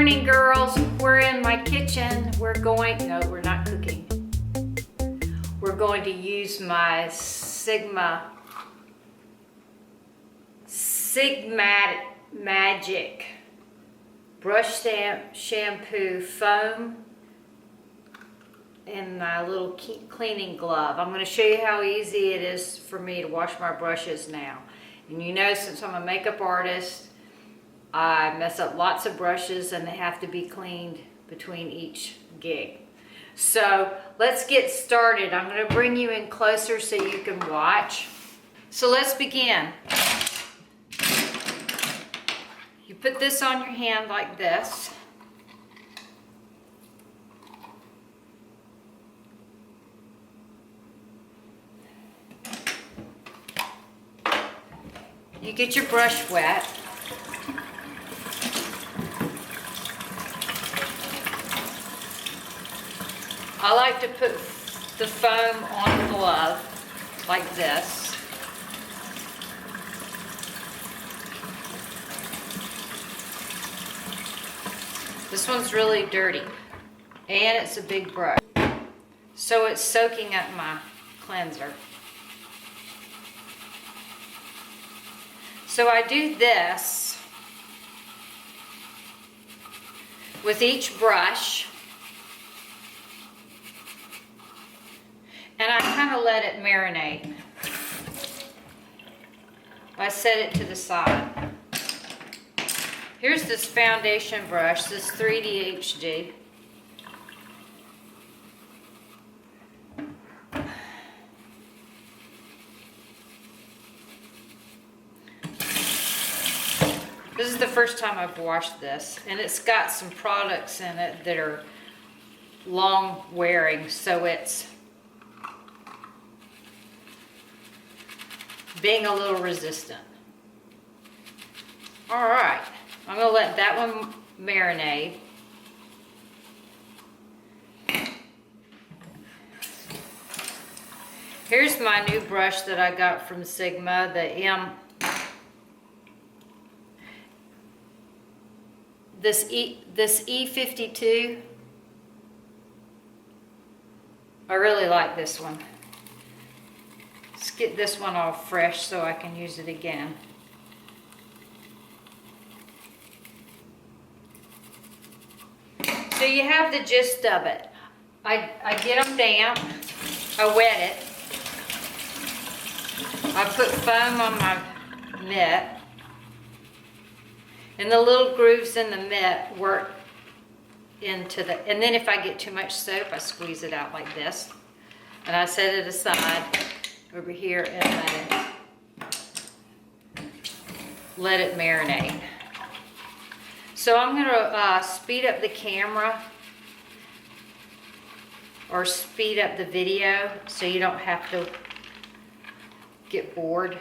morning, girls. We're in my kitchen. No, we're not cooking. We're going to use my SIGMAGIC brush shampoo foam and my little cleaning glove. I'm going to show you how easy it is for me to wash my brushes now. And you know, since I'm a makeup artist, I mess up lots of brushes and they have to be cleaned between each gig. So let's get started. I'm going to bring you in closer so you can watch. So let's begin. You put this on your hand like this. You get your brush wet. I like to put the foam on the glove like this. This one's really dirty and it's a big brush, so it's soaking up my cleanser. So I do this with each brush, and I kind of let it marinate. I set it to the side. Here's this foundation brush, this 3D HD. This is the first time I've washed this, and it's got some products in it that are long wearing, so it's being a little resistant. All right, I'm gonna let that one marinate. Here's my new brush that I got from Sigma, this E52. I really like this one. Let's get this one all fresh so I can use it again. So you have the gist of it. I get them damp, I wet it, I put foam on my mitt, and the little grooves in the mitt work into the, and then if I get too much soap, I squeeze it out like this, and I set it aside over here and let it marinate. So I'm going to speed up the camera or speed up the video so you don't have to get bored.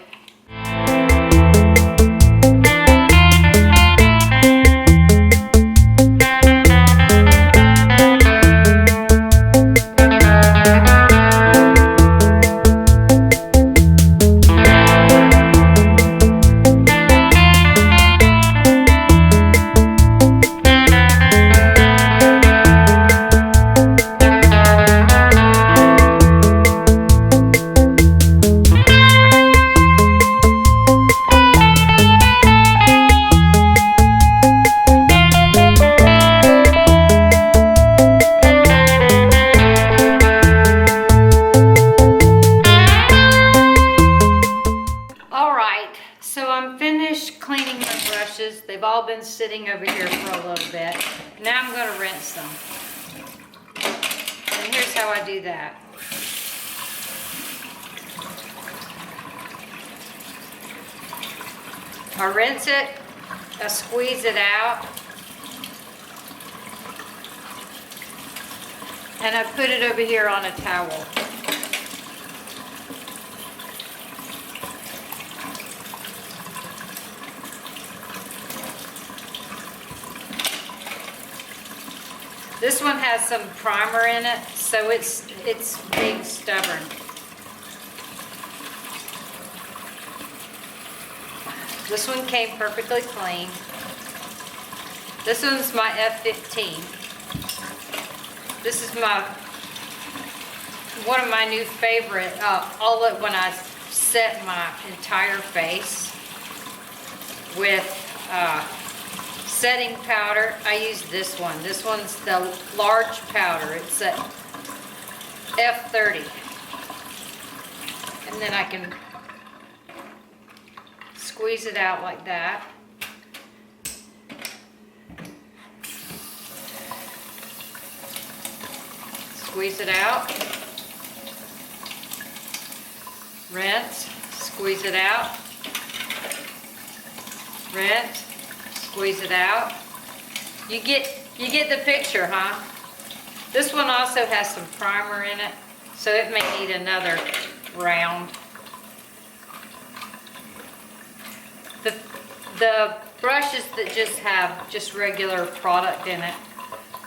Cleaning my brushes. They've all been sitting over here for a little bit. Now I'm going to rinse them. And here's how I do that. I rinse it, I squeeze it out, and I put it over here on a towel. This one has some primer in it, so it's being stubborn. This one came perfectly clean. This one's my F15. This is one of my new favorite, when I set my entire face with setting powder, I use this one. This one's the large powder. It's at F30. And then I can squeeze it out like that. Squeeze it out. Rinse, squeeze it out. Rinse, squeeze it out. You get the picture, huh? This one also has some primer in it, so it may need another round. The brushes that just have just regular product in it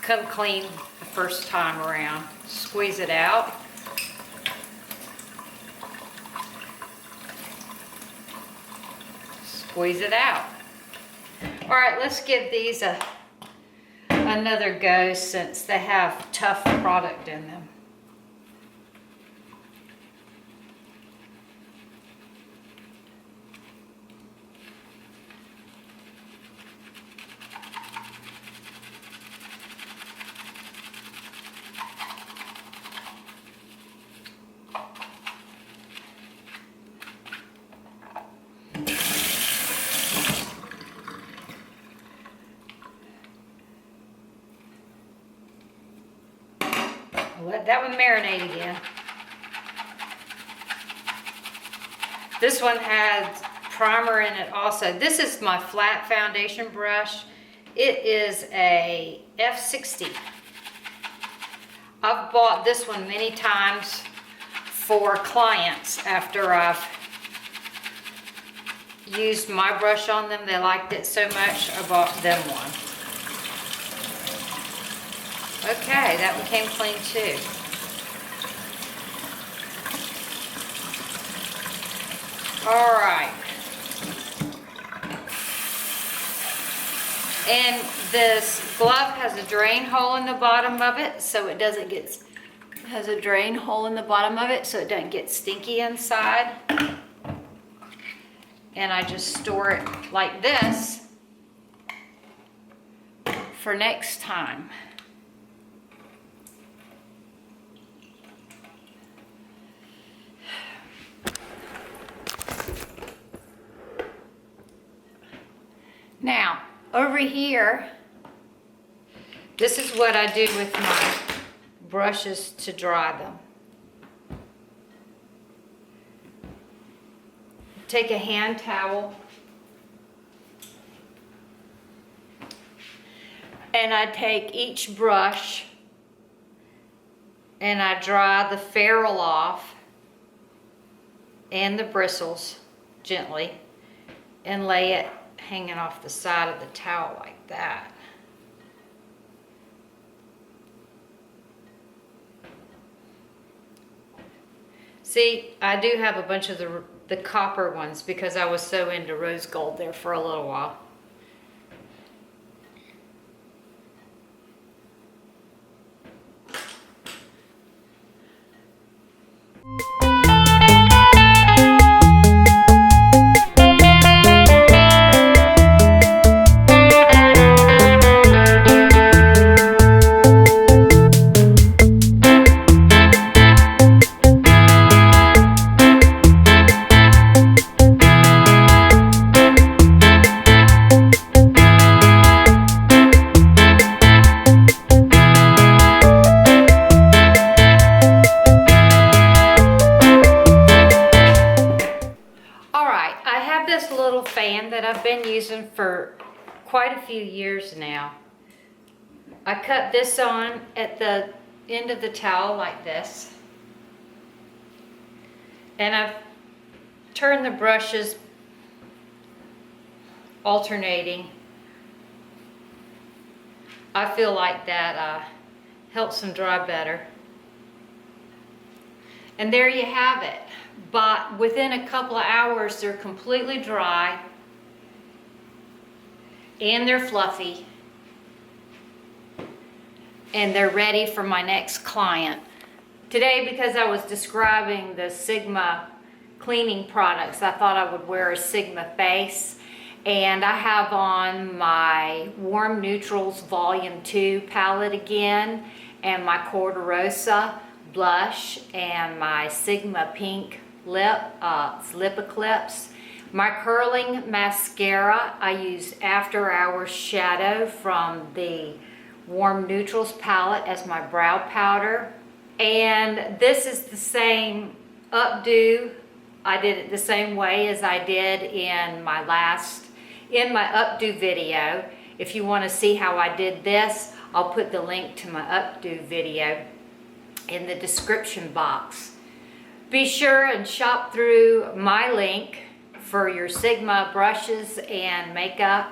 come clean the first time around. Squeeze it out. Squeeze it out. All right, let's give these another go since they have tough product in them. Let that one marinate again. This one has primer in it also. This is my flat foundation brush. It is a F60. I've bought this one many times for clients after I've used my brush on them. They liked it so much, I bought them one. Okay, that one came clean too. All right. And this glove has a drain hole in the bottom of it, so it doesn't get, has a drain hole in the bottom of it so it doesn't get stinky inside. And I just store it like this for next time. Now, over here, this is what I do with my brushes to dry them. Take a hand towel and I take each brush and I dry the ferrule off and the bristles gently and lay it hanging off the side of the towel like that. See, I do have a bunch of the copper ones because I was so into rose gold there for a little while. That I've been using for quite a few years now. I cut this on at the end of the towel like this, and I've turned the brushes alternating. I feel like that helps them dry better. And there you have it. But within a couple of hours, they're completely dry and they're fluffy and they're ready for my next client. Today, because I was describing the Sigma cleaning products, I thought I would wear a Sigma face. And I have on my Warm Neutrals Volume 2 palette again, and my Rosa blush, and my Sigma Pink lip Eclipse. My curling mascara, I use After Hours Shadow from the Warm Neutrals palette as my brow powder. And this is the same updo. I did it the same way as I did in my updo video. If you want to see how I did this, I'll put the link to my updo video in the description box. Be sure and shop through my link for your Sigma brushes and makeup,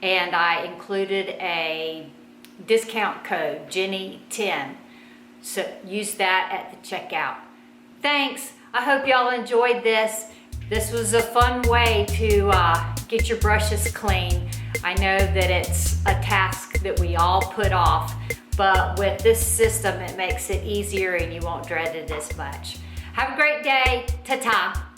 and I included a discount code, Jenny10. So use that at the checkout. Thanks. I hope y'all enjoyed this. This was a fun way to get your brushes clean. I know that it's a task that we all put off, but with this system, it makes it easier and you won't dread it as much. Have a great day. Ta-ta.